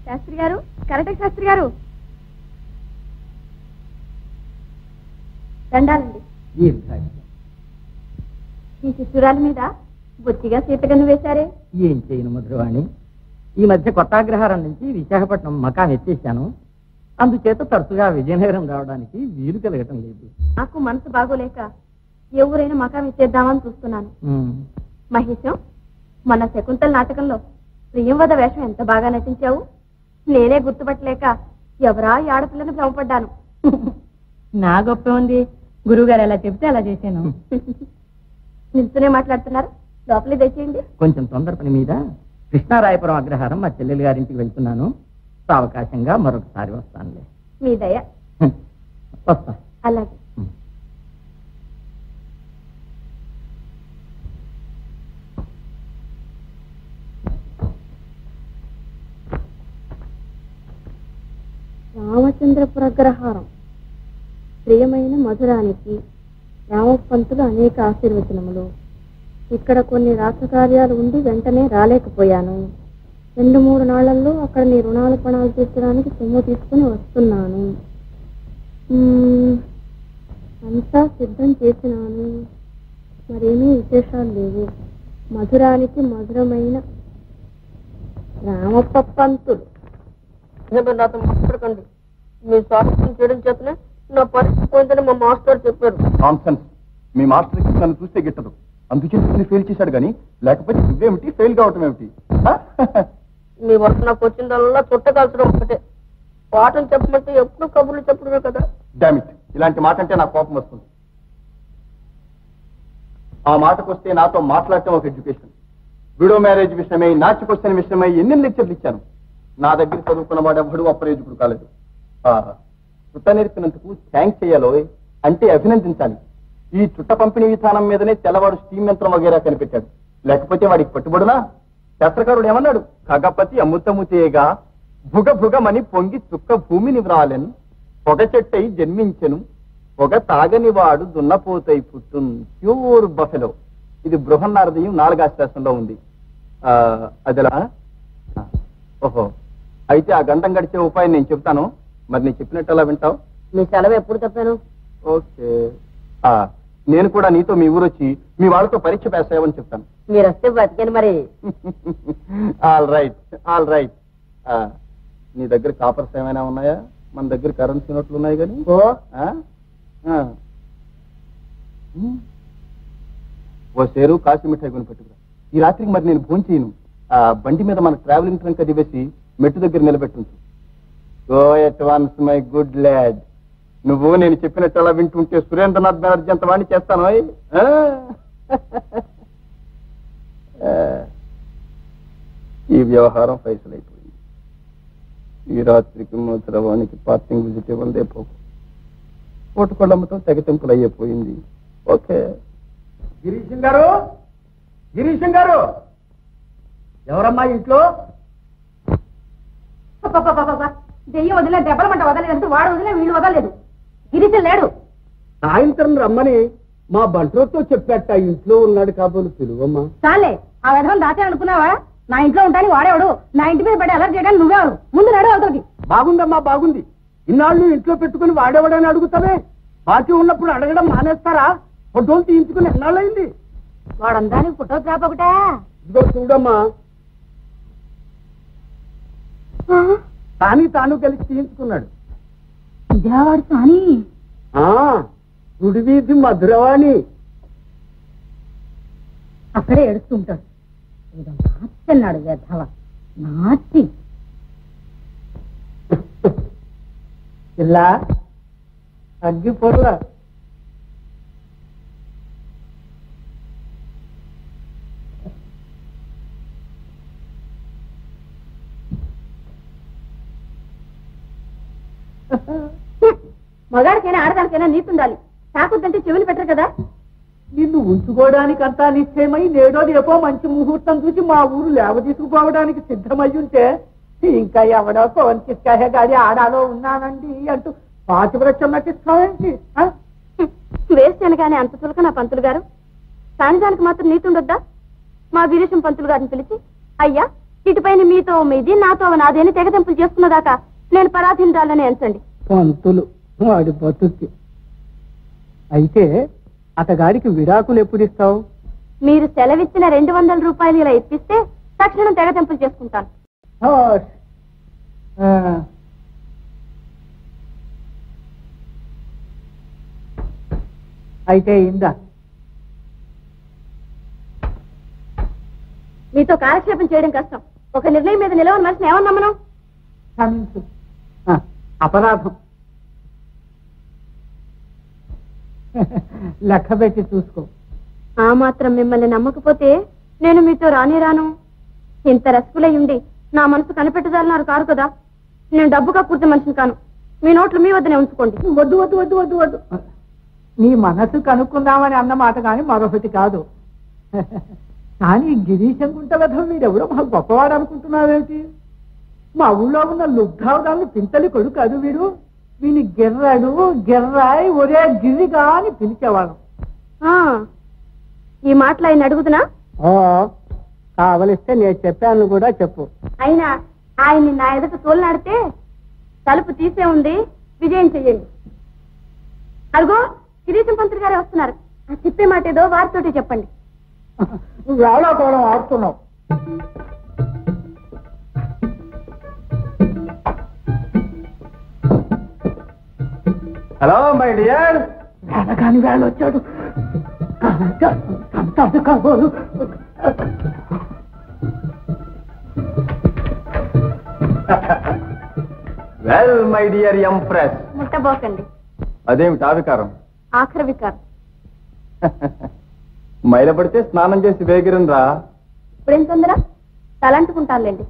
శాస్త్రి గారు, కరెక్ట్ శాస్త్రి గారు. దండాలండి. ఈ శిశురాల మీద బొత్తిగా సీతగన్ను వేశారే. ఏం చేయను మధురవాణి, ఈ మధ్య కొత్తాగ్రహారం నుంచి విశాఖపట్నం మకాం ఎత్తేసాను. అందుచేత తరచుగా విజయనగరం రావడానికి వీలు కలగటం లేదు. నాకు మనసు బాగోలేక ఎవరైనా మకాం ఎత్తేద్దామని చూస్తున్నాను. మహేశం, మన శకుంతల నాటకంలో ప్రియంవద వేషం ఎంత బాగా నటించావు. నేనే గుర్తుపట్టలేక ఎవరా ఈ ఆడపిల్లని భ్రమపడ్డాను. నా గొప్ప ఉంది, గురువు గారు ఎలా చెప్తే అలా చేశాను. నిల్చునే మాట్లాడుతున్నారు, లోపలి తెచ్చేయండి. కొంచెం తొందర పని మీద కృష్ణారాయపురం అగ్రహారం మా చెల్లెలు గారింటికి వెళ్తున్నాను. అవకాశంగా మరొకసారి వస్తానులే. మీ దయ. వస్తా. అలాగే. రామచంద్రపుర అగ్రహారం. ప్రియమైన మధురానికి రామపంతులు అనేక ఆశీర్వచనములు. ఇక్కడ కొన్ని రాసకార్యాలు ఉండి వెంటనే రాలేకపోయాను. 2-3 నాళ్లలో అక్కడ నీ రుణాలు పణాలు తీర్చడానికి సొమ్ము తీసుకుని వస్తున్నాను. అంతా సిద్ధం చేసినాను. మరేమీ విశేషాలు లేవు. మధురానికి మధురమైన రామపంతులు. నాతో మాట్లాడకండి. మీ సాహిత్యం చేయడం చేతనే నా పరీక్ష పోయిందని మా మాస్టర్ చెప్పారు. మీ మాస్టర్ నన్ను చూస్తే గిట్టదు, అందుకే ఫెయిల్ చేశాడు. కానీ లేకపోతే నువ్వేమిటి ఫెయిల్ కావటం ఏమిటి? మీ వరకు నాకు వచ్చిందల్లా చుట్టకాల్చడం ఒకటే. పాఠం చెప్పమంటే ఎప్పుడు కబుర్లు చెప్పడమే కదా. డామిట్, ఇలాంటి మాట అంటే నాకు కోపం వస్తుంది. ఆ మాటకు వస్తే నాతో మాట్లాడటం ఒక ఎడ్యుకేషన్. విడో మ్యారేజ్ విషయమై, నాచి క్వశ్చన్ విషయమై ఎన్ని లెక్చర్లు ఇచ్చాను. నా దగ్గర చదువుకున్న వాడు ఎవ్వడు అప్రయోజకుడు కాలేదు. చుట్ట నేర్పినందుకు థ్యాంక్స్ చేయాలో అంటే అభినందించాలి. ఈ చుట్ట పంపిణీ విధానం మీదనే తెల్లవాడు స్టీమ్ యంత్రం వగేరా కనిపెట్టాడు. లేకపోతే వాడికి పట్టుబడునా? శాస్త్రకారుడు ఏమన్నాడు? ఖగపతి అమృతముతేగా భుగ భుగమని పొంగి చుక్క భూమిని వ్రాలెను, పొగ చెట్టై జన్మించెను, పొగ తాగని వాడు దున్నపోతై పుట్టున్. Pure buffalo. ఇది బృహన్నారదయం 4వ శాస్త్రంలో ఉంది. అదిలా? ఓహో, అయితే ఆ గంటం గడిచే ఉపాయం నేను చెప్తాను. మరి నేను చెప్పినట్టు అలా వింటావు? మీ సెలవు ఎప్పుడు చెప్పాను? ఓకే, నేను కూడా నీతో మీ ఊరొచ్చి మీ వాళ్ళతో పరీక్ష పాస్ అయ్యామని చెప్తాను. మీరు వస్తే బతికాను మరి. All right. నీ దగ్గర కాపర్స్ ఏమైనా ఉన్నాయా? మన దగ్గర కరెన్సీ నోట్లు ఉన్నాయి కానీ. ఓ సేరు కాశీ మిఠాయి కొని పెట్టుకురా. ఈ రాత్రికి మరి నేను ఫోన్ చేయను. బండి మీద మన ట్రావెలింగ్ ట్రంక్ అది వేసి మెట్టు దగ్గర నిలబెట్టుంచు. Go at once my good lad. నువ్వు నేను చెప్పినట్టు అలా వింటుంటే సురేంద్రనాథ్ బెనర్జీ అంత వాణ్ణి చేస్తాను. ఈ వ్యవహారం ఫైసల్ అయిపోయింది. ఈ రాత్రికి మధురవానికి పార్కింగ్ విజిట్ ఇవ్వందే పోకు. ఓటుకొళ్ళమ్మతో తెగతింపులు అయ్యిపోయింది. ఓకే. గిరీశం గారు, ఎవరమ్మా ఇంట్లో? దెయ్యం వదిలే, దెబ్బలమంట వదలేదంటే వాడు వదిలే, వీళ్ళు వదలలేదు. గిరీశం లేడు. సాయంత్రం రమ్మని మా బంట్రోతో చెప్పాట. ఇంట్లో ఉన్నాడు కాబోలు పిలువమ్మా. చాలే, ఆ విధం దాచాలనుకున్నావా? నా ఇంట్లో ఉంటాను వాడేవాడు. నా ఇంటి మీద పడి అలర్ట్ చేయడానికి నువ్వేవాడు. ముందు నడు అవతలకి. బాగుందమ్మా, బాగుంది. ఇన్నాళ్ళు ఇంట్లో పెట్టుకుని వాడేవాడని అడుగుతావే. బాకీ ఉన్నప్పుడు అడగడం మానేస్తారా? ఫోటోలు తీయించుకుని ఎన్నాళ్ళయింది? వాడందానికి ఫోటోగ్రాఫ్ ఒకటే. ఇదిగో చూడమ్మా. కానీ తాను కలిసి తీయించుకున్నాడు. ఇదేవాడు కానీ గుడివీధి మధురవాణి. అక్కడే ఏడుస్తుంటాడు. నాచన్నాడు వ్యధవ, నాచి. ఇలా అగ్గి పొరల మగాడికైనా ఆడదానికైనా నీతుండాలి. తాకుద్దంటే చెవులు పెట్టరు కదా. నిన్ను ఉంచుకోవడానికి అంతా నిశ్చయమై నేడో రేపో మంచి ముహూర్తం చూసి మా ఊరు లేవ తీసుకుపోవడానికి సిద్ధమయ్యుంటే ఇంకా ఎవడో కోన్కిస్కాయ గాడి ఆడాలో ఉన్నానండి అంటూ పాతివ్రత్యం నటిస్తావేంటి? వేస్తాను కానీ అంత చులక నా పంతులు గారు. కాని దానికి మాత్రం నీతుండొద్దా? మా వీరేశం పంతులు గారిని పిలిచి, అయ్యా ఇటుపైన మీతో మీది నాతో నాదేని తెగతెంపులు చేసుకున్నదాకా నేను పరాధీనురాలని ఎంచండి. పంతులు వాడి బతుక్కి. అయితే అతగాడికి విడాకులు ఎప్పుడు ఇస్తావు? మీరు సెలవిచ్చిన 200 రూపాయలు ఇలా ఇప్పిస్తే తక్షణం తెగతెంపులు చేసుకుంటాను. అయితే ఇందా మీతో కాలక్షేపం చేయడం కష్టం. ఒక నిర్ణయం మీద నిలవని మనిషిని ఏమన్నా మనం క్షమించు. అపరాధం లెక్క పెట్టి చూసుకో. ఆ మాత్రం మిమ్మల్ని నమ్మకపోతే నేను మీతో రాను. ఇంత రసకులై ఉండి నా మనసు కనిపెట్టజాలన్నారు కారు కదా. నేను డబ్బుగా కూర్చే మనిషిని కాను. మీ నోట్లు మీ వద్దనే ఉంచుకోండి. వద్దు వద్దు వద్దు వద్దు వద్దు. నీ మనసు కనుక్కుందామని అన్నమాట కానీ మరొకటి కాదు. కానీ గిరీశం గుంట వెధం వీడెవడో మాకు గొప్పవాడు అనుకుంటున్నావేమిటి? మా ఊళ్ళో ఉన్న లుబ్ధావుదాన్ని పింతలి కొడుకు అది వీడు. వీని గిర్రాడు గిర్రాయి ఒరే గిరిగా అని పిలిచేవాళ్ళం. ఈ మాటలు ఆయన అడుగుతున్నా? కావలిస్తే నేను చెప్పాను కూడా చెప్పు. అయినా ఆయన్ని నా ఎదుట తోలనాడితే తలుపు తీసే ఉంది. విజయం చెయ్యండి. అరుగో గిరీశం పంతులు గారే వస్తున్నారు. ఆ చెప్పే మాట ఏదో వారితోటి చెప్పండి. వేళాకోళం ఆడుతున్నావు. Hello my dear. వేళగాని వేళ వచ్చాడు. కాబోలు వెల్ మై డియర్ ఎంప్రెస్. ముట్టబోకండి. అదేమిటి ఆ వికారం? ఆఖరి వికారం. మైలపడితే స్నానం చేసి వేగిరం రా. ఇప్పుడేం తొందర? తలంటుకుంటానులేండి.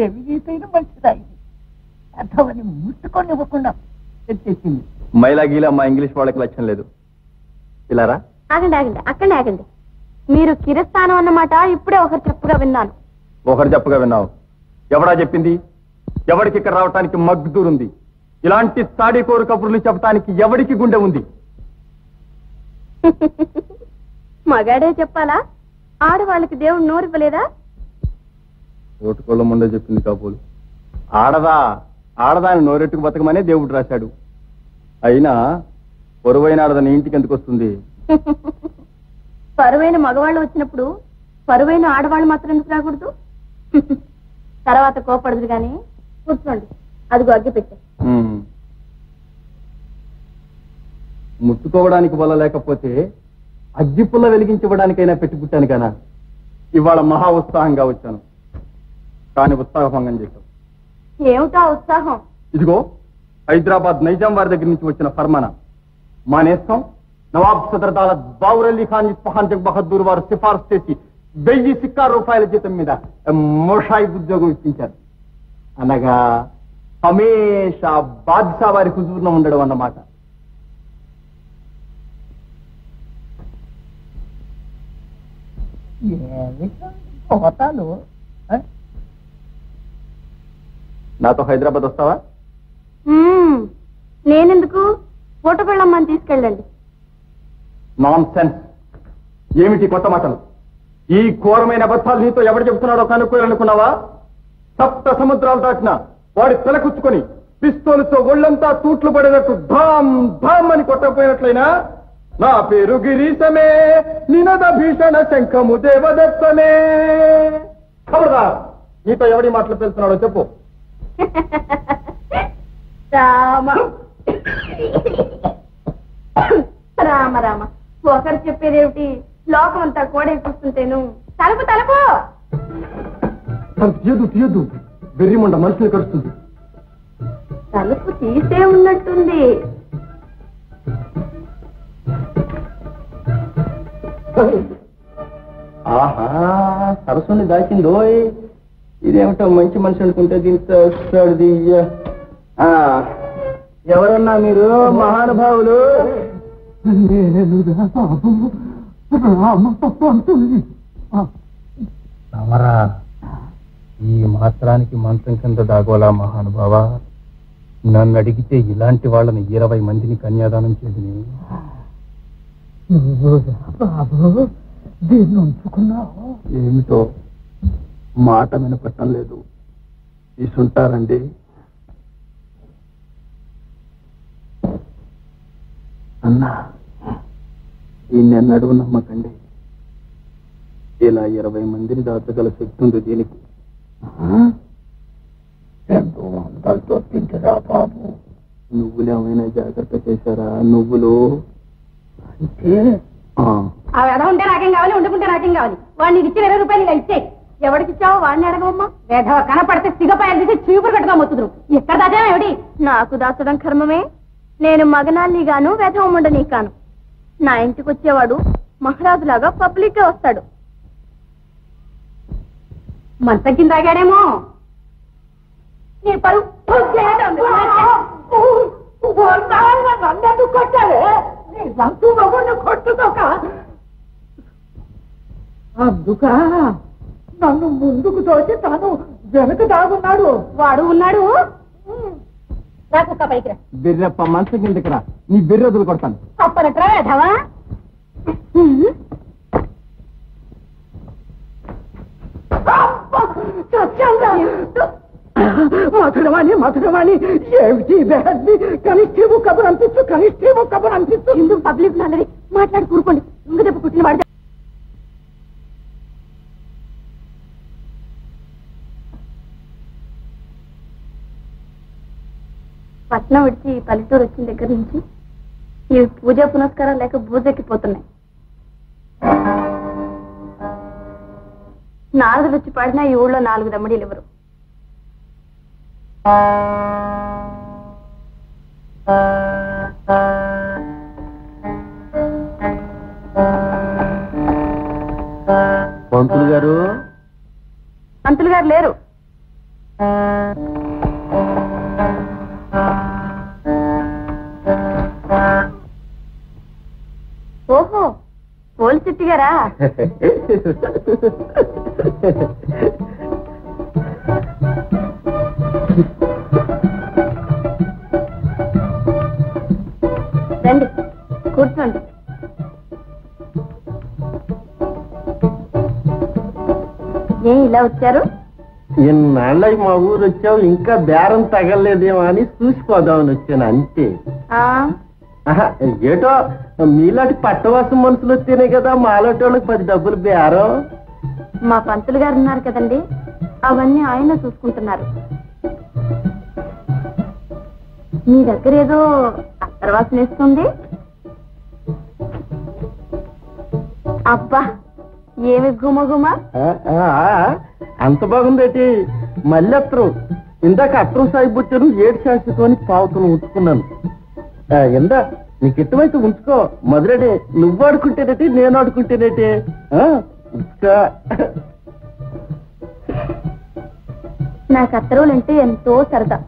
ఏమి గీతైనా మంచిదాయి అర్థమని ముట్టుకొని ఇవ్వకుండా తెచ్చేసింది. మైలా గీలా మా ఇంగ్లీష్ వాళ్ళకి లక్ష్యం లేదు. ఇలారా. ఆగండి అక్కడే ఆగండి. మీరు కిరస్థానం అన్నమాట ఇప్పుడే ఒకరు చెప్పుగా విన్నాను. ఒకరు చెప్పగా విన్నావు? ఎవడా చెప్పింది? ఎవడికి ఇక్కడ రావటానికి మగ్దూరుంది? ఇలాంటి సాడీకోరు కబుర్లు చెప్పడానికి ఎవడికి గుండె ఉంది? మగాడే చెప్పాలా? ఆడవాళ్ళకి దేవుడు నోరివ్వలేదా? ఓటుకోళ్ళ ముందే చెప్పింది కాబోలు. ఆడదాని నోరెట్టుకు బతకమనే దేవుడు రాశాడు. అయినా పొరువైన ఆడదాని ఇంటికి ఎందుకు వస్తుంది? పరువైన మగవాళ్ళు వచ్చినప్పుడు పరువైన ఆడవాళ్ళు మాత్రం ఎందుకు రాకూడదు? తర్వాత కోపడదు గాని కూర్చోండి. అదిగో అగ్గి పెట్టే. ముట్టుకోవడానికి వల్ల లేకపోతే అగ్గిపుల్ల వెలిగించడానికైనా పెట్టుకుంటాను కానా. ఇవాళ మహా ఉత్సాహంగా వచ్చాను, కానీ ఉత్సాహభంగం చేశావు. ఏమిటా ఉత్సాహం? ఇదిగో హైదరాబాద్ నైజాం వారి దగ్గర నుంచి వచ్చిన ఫర్మానా. మా నేస్తం నవాబ్ సదర్ దాలత్ బావుర్ అలీ ఖాన్ ఇస్ఫహాన్ జగ్ బహదూర్ వారు సిఫార్సు చేసి 1000 సిక్కా రూపాయల జీతం మీద మోషాయి ఉద్యోగం ఇప్పించారు. అనగా హమేషా బాద్షా వారి హుజూర్లో ఉండడం అన్నమాట. నాతో హైదరాబాద్ వస్తావా? నేనెందుకు? ఫోటో పెళ్ళమ్మని తీసుకెళ్ళండి. Non sense. ఏమిటి కొత్త మాటలు? ఈ ఘోరమైన అబద్ధాలు నీతో ఎవరు చెబుతున్నాడో కనుక్కోవాలనుకున్నావా? సప్త సముద్రాలు దాటిన వాడి తలకుచ్చుకొని పిస్తోలుతో ఒళ్ళంతా తూట్లు పడేటట్టు ధామ్ ధామ్ అని కొట్టకపోయినట్లయినా నా పేరు గిరీశమే, నినద భీషణ శంఖము దేవదత్తమే. ఖబర్దార్, నీతో ఎవడి మాటలు తెలుస్తున్నాడో చెప్పు. రామ రామ రామ, ఒకరు చెప్పేదేమిటి? లోకం అంతా కోడే కూర్చుంటేను. తలుపు తలుపు తీయదు తీయదు, వెర్రిమండ మనుషులు కరుస్తుంది. తలుపు తీసే ఉన్నట్టుంది. ఆహా, సరస్సుని దాచిందో. ఇదేమిటో మంచి మనిషి అనుకుంటే దీంతో ఎవరన్నా మీరు మహానుభావులు? రామరా, ఈ మాత్రానికి మంత్రం కింద దాగోలా మహానుభావా? నన్ను అడిగితే ఇలాంటి వాళ్ళని 20 మందిని కన్యాదానం చేయని. బాబు దీన్ని ఉంచుకున్నావు? ఏమిటో మాట వినపట్టం లేదు. తీసుంటారండి. అన్నా, ఈయన్నెన్నడూ నమ్మకండి. ఇలా 20 మందిని దాచగల శక్తి ఉంది దీనికి. ఎంతో అందాలతో తింటారా బాబు? నువ్వులేమైనా జాగ్రత్త చేశారా? నువ్వులు అంటే ఆ వెధ ఉంటే నాకేం కావాలి, వండుకుంటే నాకేం కావాలి. వాడిని నీకు ఇచ్చిన 20 రూపాయలు ఇలా ఇచ్చే. ఎవరికి ఇచ్చావో వాడిని అడగమ్మా. వెధ కనపడితే సిగపాయలు తీసి చీపురు కట్టుగా మొత్తుదురు. ఎక్కడ దాచావా ఏమిటి? నాకు దాచడం కర్మమే. నేను మగనాన్ని గాను వెధ ఉండని కాను. నా ఇంటికి వచ్చేవాడు మహారాజులాగా పబ్లిక్ గా వస్తాడు. మంత కింద ఆగాడేమో. నీ పరువు కొట్టాలి. కొట్టుకోక అందుక నన్ను ముందుకు తోచి తాను వెనక దాగున్నాడు. వాడు ఉన్నాడు. రాకుక్క పైకి రా. బిర్రప్ప మనసు కిందకి రా. నీ బిర్ర వదులు కొడతాను. అప్పనట్రా వేధవా. మధురవాణి ఏమిటి కనిష్ఠేమో కబురు అనిపిస్తూ ఎందుకు పబ్లిక్ అందరి మాట్లాడి కూరుకోండి. ఇంక దెబ్బ పుట్టిన వాడి పట్నం విడిచి పల్లెటూరు వచ్చిన దగ్గర నుంచి ఈ పూజా పునస్కారాలు లేక బూజెక్కిపోతున్నాయి. నారదులు వచ్చి పాడినా ఈ ఊళ్ళో 4 దమ్మడీలు ఇవ్వరు. పంతులు గారు లేరు. ఓహో, పోలిసిట్టి గారా? రండి, కూర్చోండి. ఏ ఇలా వచ్చారు? ఇన్నాళ్ళ మా ఊరు వచ్చావు, ఇంకా బేరం తగలేదేమో అని చూసిపోదామని వచ్చాను అంతే. ఏటో మీలాంటి పట్టవాసం మనుషులు వస్తేనే కదా మాలాంటి వాళ్ళకి 10 డబ్బులు బేరం. మా పంతులు గారు ఉన్నారు కదండి, అవన్నీ ఆయన చూసుకుంటున్నారు. మీ దగ్గర ఏదో అత్తరవాసన వేస్తుంది. అబ్బా, ఏమి గుమగుమ. అంత బాగుందేటి. మళ్ళీ అత్తరు. ఇందాక అత్తరం సాయి బుచ్చాను 7 శాస్త్రితోని పావుతును ఉంచుకున్నాను. ఎందా నీకు ఇష్టమైతే ఉంచుకో. మొదలడే నువ్వు ఆడుకుంటేనేటి, నేను ఆడుకుంటేనేటి. నాకు అత్తరువులంటే ఎంతో సరదా.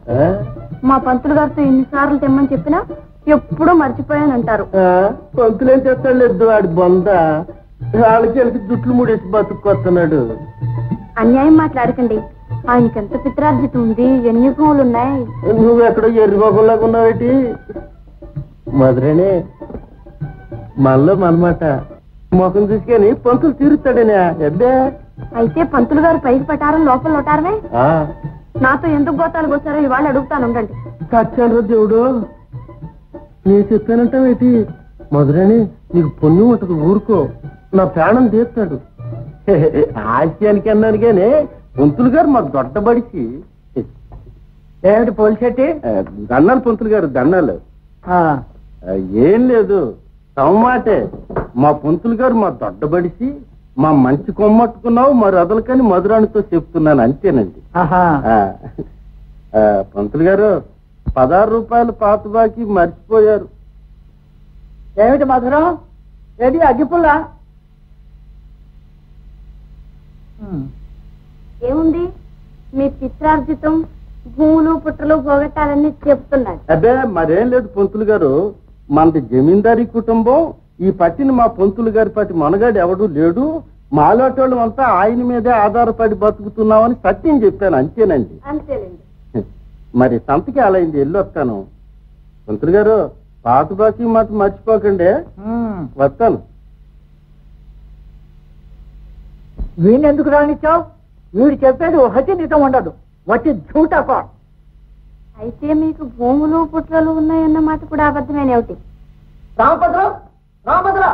మా పంతులు గారితో ఎన్నిసార్లు తెమ్మని చెప్పినా ఎప్పుడూ మర్చిపోయానంటారు. పంతులేం చేస్తాడు వాడి బొంద. వాళ్ళకి వెళ్ళి జుట్లు ముడేసి బతుక్కొస్తున్నాడు. అన్యాయం మాట్లాడకండి. ఆయనకి ఎంత పిత్రార్జితం ఉంది, ఎన్ని భూములున్నాయి. నువ్వెక్కడో ఎర్రిగోగంలాగా ఉన్నావేటి. మధురేనే మనలో మనమాట. ముఖం తీసుకొని పంతులు తీరుస్తాడనే. అబ్బే, అయితే పంతులు గారు పైకి పట్టారం లోపల లోటారమే. నాతో ఎందుకు గోతాలు కోసారో ఇవాళ అడుగుతాను, ఉండండి. కచ్చాను దేవుడు, నేను చెప్పానంటావేటి. మధురేని నీకు పుణ్యం ఉంటది, ఊరుకో. నా ప్రాణం తీస్తాడు. ఆశ్యానికి అన్నాను కానీ పంతులు గారు మాకు దొడ్డబడిచి. ఏమిటి పోల్చెట్టి? దండాలు పంతులు గారు, దండాలు. ఏం లేదు, తమ్మాటే. మా పంతులు గారు మా దొడ్డబడిసి మా మంచి కొమ్మట్టుకున్నావు మరి అదలకని మధురానితో చెప్తున్నాను అంతేనండి. పంతులు గారు 16 రూపాయలు పాత బాకి మర్చిపోయారు. ఏమిటి మధురం? ఏది అగ్గిపుల్ల? ఏముంది, మీ పిత్రార్జితం భూములు పుట్టలు పోగొట్టాలని చెప్తున్నారు. అదే మరేం లేదు పంతులు గారు. మనది జమీందారీ కుటుంబం. ఈ పట్టిని మా పంతులు గారి పట్టి మనగాడు ఎవడూ లేడు. మాలోటోళ్ళు అంతా ఆయన మీదే ఆధారపడి బతుకుతున్నామని సత్యం చెప్పాను అంతేనండి. అంతేనండి. మరి సంతకి అలా అయింది, వెళ్ళి వస్తాను. పంతులు గారు పాత బాకీ మాట మర్చిపోకండి. వస్తాను. వీణెందుకు రానిచ్చావు? వీడు చెప్పేది ఒకటి నిజం ఉండదు, వచ్చి ఝూటకో. అయితే మీకు భూములు పుట్రలు ఉన్నాయన్న మాట కూడా అబద్ధమేనేమిటి? రామభద్రం, రామభద్ర,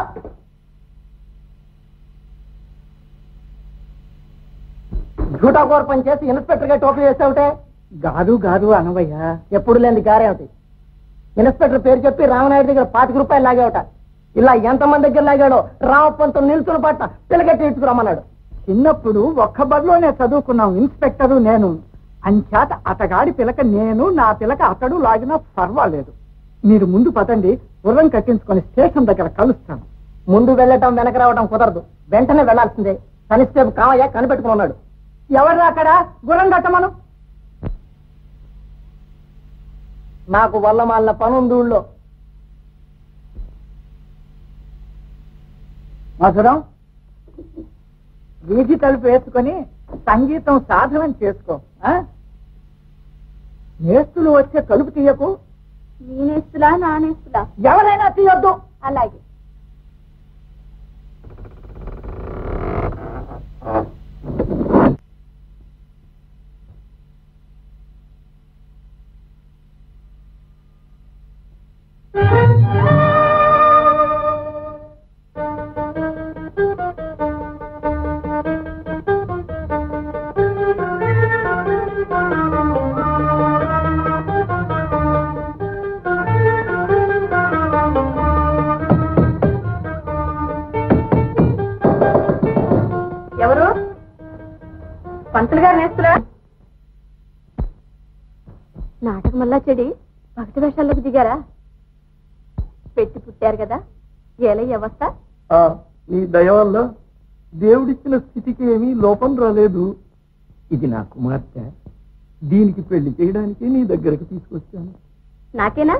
ఝూటాకోర్ పని చేసి ఇన్స్పెక్టర్ గా టోపీ వేసావుటే. గారు గారు అనవయ్య, ఎప్పుడు లేని గారేమిటి? ఇన్స్పెక్టర్ పేరు చెప్పి రామనాయుడు దగ్గర 25 రూపాయలు లాగేవట. ఇలా ఎంతమంది దగ్గర లాగాడో రామప్పంతో నిల్చున్న పట్ల పిల్లగట్టి ఇచ్చుకురమ్మన్నాడు. చిన్నప్పుడు ఒక్క బడిలోనే చదువుకున్నాం ఇన్స్పెక్టరు నేను. అంచేత అతగాడి పిలక నేను, నా పిలక అతడు లాగినా పర్వాలేదు. మీరు ముందు పదండి, గుర్రం కట్టించుకొని స్టేషన్ దగ్గర కలుస్తాను. ముందు వెళ్ళటం వెనక రావటం కుదరదు, వెంటనే వెళ్లాల్సిందే. కనిస్టేబుల్ కామయ్య కనిపెట్టుకుని ఉన్నాడు. ఎవరు అక్కడ గుర్రం కట్టమను. నాకు వల్ల మాలిన పనుంది ఊళ్ళో. మధురం, వీధి తలుపు వేసుకొని సంగీతం సాధనం చేసుకో. నేస్తులు వచ్చే తలుపు తీయకు. నీ నేస్తులా నా నేస్తులా? ఎవరైనా తీయొద్దు. అలాగే. ఎవరు? పంతులు గారు నేస్తులా? నాటకం వల్ల చెడి భక్తి వేషాల్లోకి దిగారా? పెట్టి పుట్టారు కదా, ఎలా వ్యవస్థ? నీ దయ వల్ల దేవుడిచ్చిన స్థితికి ఏమీ లోపం రాలేదు. ఇది నా కుమార్తె, దీనికి పెళ్లి చేయడానికి నీ దగ్గరకు తీసుకొచ్చాను. నాకేనా?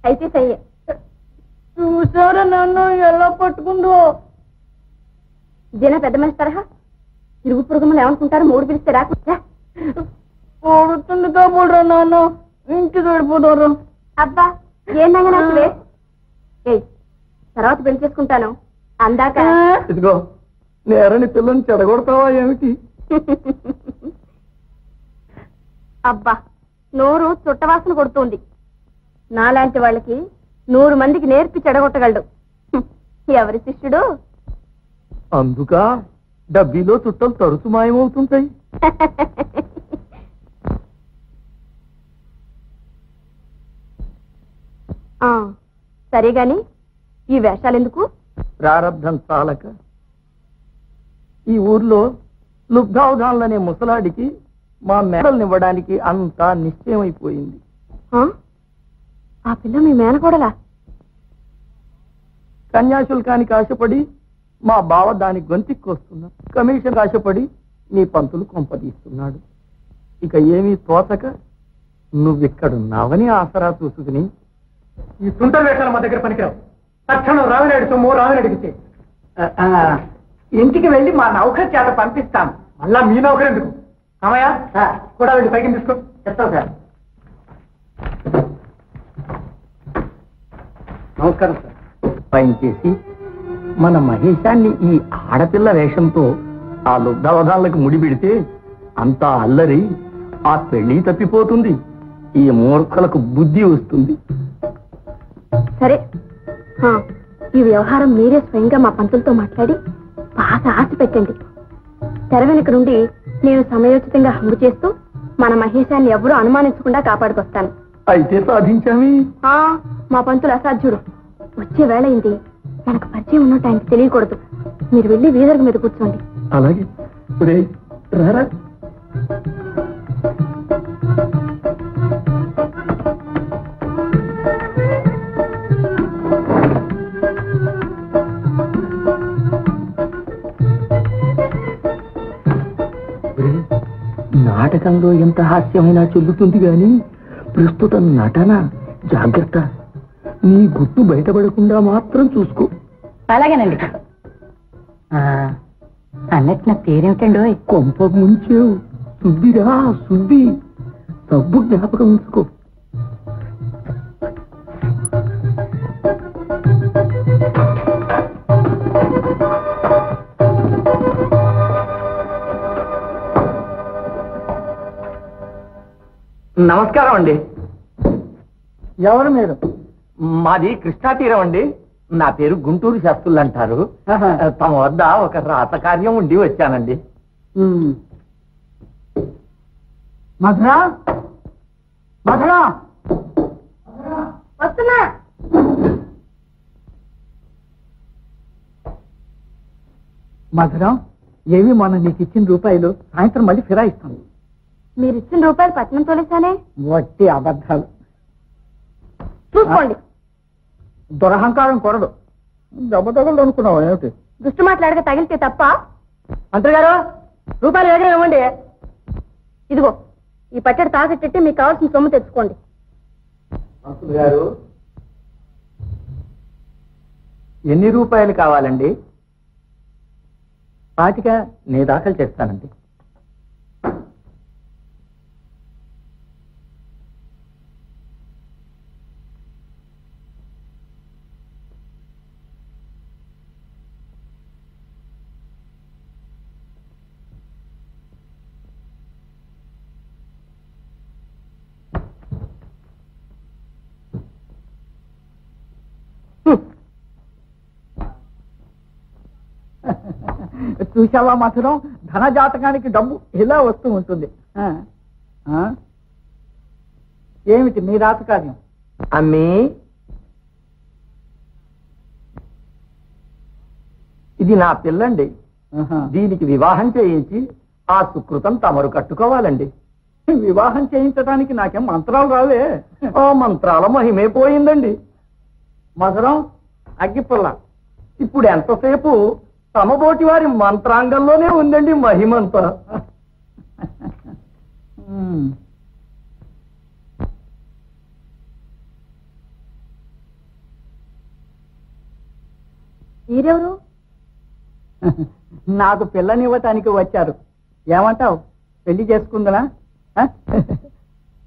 అయితే సయ్యే. చూసారా నన్ను ఎలా పట్టుకుందో? ఇదేనా పెద్ద మనిషి తరహా? ఇరుగు పురుగులు ఏమనుకుంటారు? మూడు పిలిస్తే రాకుండా పడుతుంది కాబోడ్రా నాన్న, ఇంటికి వెళ్ళిపోతారు. అబ్బా ఏందంగా నాకులే. ఏయ్, తర్వాత పెళ్లి చేసుకుంటాను అందాక. ఇదిగో నేరని పిల్లని చెడగొడతావా ఏమిటి? అబ్బా, నోరు చుట్టవాసన కొడుతుంది. నాలాంటి వాళ్ళకి 100 మందికి నేర్పి చెడగొట్టగలడు. ఎవరి శిష్యుడు? అందుక డబ్బీలో చుట్టలు తరచు మాయమవుతుంటాయి. సరే గాని ఈ వేషాలెందుకు? ప్రారంధం చాలక ఈ ఊర్లో లుబ్ధావధానులనే ముసలాడికి మా మేడల్నివ్వడానికి అంతా నిశ్చయమైపోయింది. ఆ పిల్ల మీ మేనకోడలా? కన్యాశుల్కానికి ఆశపడి మా బావ దానికి గొంతిక్కొస్తున్నా, కమిషన్ ఆశపడి నీ పంతులు కొంపదీస్తున్నాడు. ఇక ఏమీ తోచక నువ్విక్కడున్నావని ఆసరా చూసుకుని. ఈ తుంటల వేషాలు మా దగ్గర పనికిరావు. తక్షణం రావినాయుడు సొమ్ము రావినాయుడికి ఇంటికి వెళ్ళి మా నౌకర్ చేత పంపిస్తాను. మళ్ళా మీ నౌకర్ ఎందుకు? కామయ్య కూడా వెళ్ళి పైకి తీసుకో. చెప్తాను సార్. నమస్కారం సార్. పైన చేసి మన మహేశాన్ని ఈ ఆడపిల్ల వేషంతో ఆ లుబ్ధావధానులకు ముడిపెడితే అంతా అల్లరి, ఆ పెళ్లి తప్పిపోతుంది. ఈ మూర్ఖులకు బుద్ధి వస్తుంది. సరే, ఈ వ్యవహారం మీరే స్వయంగా మా పంతులతో మాట్లాడి బాగా ఆశ పెట్టండి. తెర వెనుక నుండి నేను సమయోచితంగా హంగు చేస్తూ మన మహేశాన్ని ఎవరూ అనుమానించకుండా కాపాడుకొస్తాను. అయితే సాధించామి. మా పంతులు అసాధ్యుడు. వచ్చే వేళ అయింది. మనకు పరిచయం ఉన్నట్టు ఆయనకు తెలియకూడదు. మీరు వెళ్ళి వీధర్గ మీద కూర్చోండి. అలాగే. రారా. నాటకంలో ఎంత హాస్యమైనా చెల్లుతుంది గాని ప్రస్తుతం నటన జాగ్రత్త. నీ గుట్టు బయటపడకుండా మాత్రం చూసుకో. అలాగేనండి. అన్నట్టు నా పేరేమిటండో? కొంప ముంచేవు. సుబ్బిరా, సుబ్బి. సబ్బు జ్ఞాపకం ఉంచుకో. నమస్కారం అండి. ఎవరు మీరు? మాది కృష్ణా తీరం అండి. నా పేరు గుంటూరు శాస్త్రులు అంటారు. తమ వద్ద ఒక రాత కార్యం ఉండి వచ్చానండి. మధురా, మధురా, వస్తున్నా. మధురం, ఏమి మొన్న నీకు ఇచ్చిన రూపాయలు సాయంత్రం మళ్ళీ ఫిరాయిస్తాను. మీరు ఇచ్చిన రూపాయలు పట్నం తోలేసానే. వట్టి అబద్ధాలు. చూసుకోండి. దురహంకారం కొరడు. దెబ్బ తగలదు అనుకున్నావు ఏమిటి? దుష్టు మాట్లాడక తగిలితే తప్ప. మంత్రి గారు రూపాయలు ఎగర ఇవ్వండి. ఇదిగో ఈ పచ్చడి తాకట్టెట్టి మీకు కావాల్సిన సొమ్ము తెచ్చుకోండి. అంకుల్ గారు, ఎన్ని రూపాయలు కావాలండి? 25 నేను దాఖలు చేస్తానండి. చూసావా మధురం, ధన జాతకానికి డబ్బు ఇలా వస్తూ ఉంటుంది. ఏమిటి నీ రాత కార్యం? అమ్మీ, ఇది నా పిల్లండి. దీనికి వివాహం చేయించి ఆ సుకృతం తమరు కట్టుకోవాలండి. వివాహం చేయించడానికి నాకేం మంత్రాలు రావే. ఆ మంత్రాల మహిమే పోయిందండి. మధురం, అగ్గిపుల్ల. ఇప్పుడు ఎంతసేపు తమబోటి వారి మంత్రాంగంలోనే ఉందండి మహిమంతా. మీరెవరు? నాకు పిల్లనివ్వటానికి వచ్చారు. ఏమంటావు, పెళ్లి చేసుకుందనా?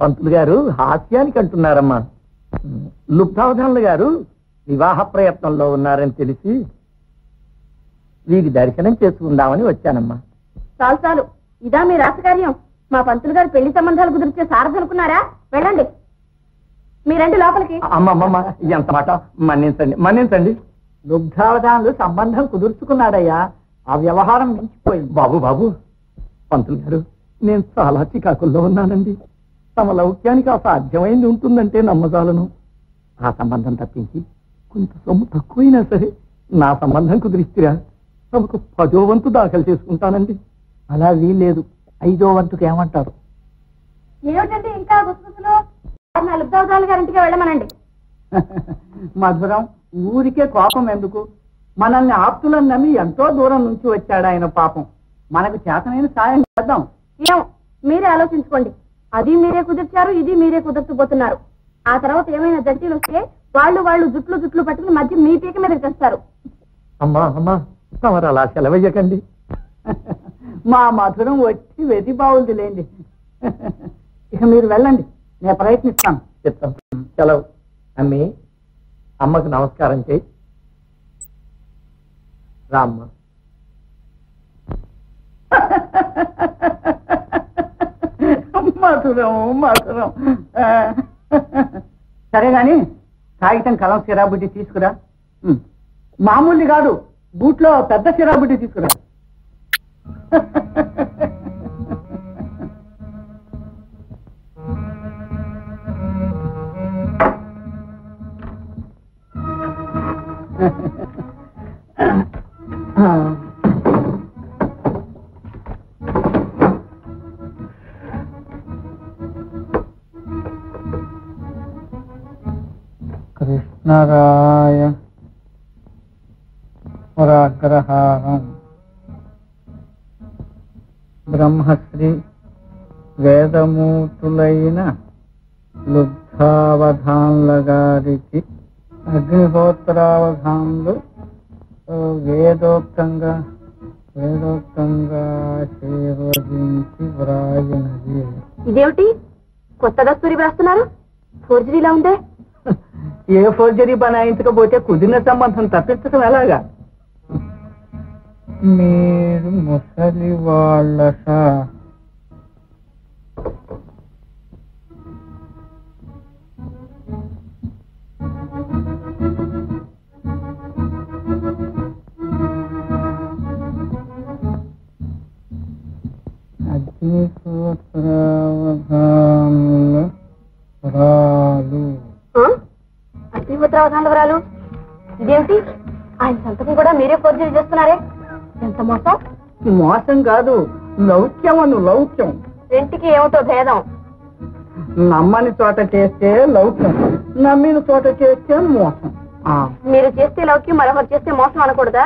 పంతులు గారు హాస్యానికి అంటున్నారమ్మా. లుబ్ధావధానులు గారు వివాహ ప్రయత్నంలో ఉన్నారని తెలిసి వీరి దర్శనం చేసుకుందామని వచ్చానమ్మా. చాలు చాలు, ఇదా మీ రాసకార్యం? మా పంతులు గారు పెళ్లి సంబంధాలు కుదిరిచే సారథనుకున్నారా? వెళ్ళండి, మీరండి లోపలికి. అమ్మమ్మమ్మ, ఎంత మాట, మన్నించండి మన్నించండి. లుబ్ధావధానులు సంబంధం కుదుర్చుకున్నాడయ్యా. ఆ వ్యవహారం మించిపోయింది. బాబు బాబు, పంతులు గారు నేను చాలా చికాకుల్లో ఉన్నానండి. తమ లౌక్యానికి అసాధ్యమైంది ఉంటుందంటే నమ్మజాలను. ఆ సంబంధం తప్పించి కొంత సొమ్ము తక్కువైనా సరే నా సంబంధం కుదిరిస్తురా తమకు 10వ వంతు దాఖలు చేసుకుంటానండి. అలా వీల్లేదు. 5వ వంతుకు ఏమంటారు? ఏమిటండి ఇంకా గుసగుసలు? నా లుబ్ధావధానులు గారింటికి వెళ్ళమనండి. మధురం, ఊరికే కోపం ఎందుకు? మనల్ని ఆప్తులను నమ్మి ఎంతో దూరం నుంచి వచ్చాడు ఆయన. పాపం, మనకు చేతనైన సాయం చేద్దాం. ఏం మీరే ఆలోచించుకోండి. అది మీరే కుదిర్చారు, ఇది మీరే కుదుర్చబోతున్నారు. ఆ తర్వాత ఏమైనా జట్టీలు వస్తే వాళ్ళు జుట్లు పట్టుకుని మధ్య మీ పీక మీద తెస్తారు. అమ్మా అమ్మా, తమరు అలా సెలవయ్యకండి. మా మధురం వచ్చి వెది బావులది లేండి. ఇక మీరు వెళ్ళండి, నేను ప్రయత్నిస్తాను. చెప్తాం. సెలవు. అమ్మి, అమ్మకు నమస్కారం చేయి. రామ్మ. మధురం మధురం. సరే గాని కాగితం, కలం, సిరాబుడ్డి తీసుకురా. మామూలు కాదు, బూట్లో పెద్ద సిరాబుడ్డి తీసుకురా. కృష్ణరాయ పురాగ్రహారం బ్రహ్మశ్రీ వేదమూర్తులైన లుబ్ధావధాన్ల గారికి అగ్నిహోత్రావధాన్లు వేదోక్తంగా ఆశీర్వదించి వ్రాయినది. ఇదేమిటి కొత్తగా స్టోరీ రాస్తున్నారు? ఫోర్జరీలా ఉందే. ఏ ఫోర్జరీ బనాయించకపోతే కుదిరిన సంబంధం తప్పించడం ఎలాగా? మీరు ముసలి వాళ్ళ అగ్నిపుత్రావధాన వివరాలు ఇదేమిటి? ఆయన సంతకం కూడా మీరే ఫోర్జరీ చేస్తున్నారే, ఎంత మోసం! మోసం కాదు, లౌక్యం అను లౌక్యం. రెంటికి ఏమిటో భేదం? నమ్మని చోట చేస్తే లౌక్యం, నమ్మిన చోట చేస్తే మోసం. మీరు చేస్తే లౌక్యం, మరొకరు చేస్తే మోసం అనకూడదా?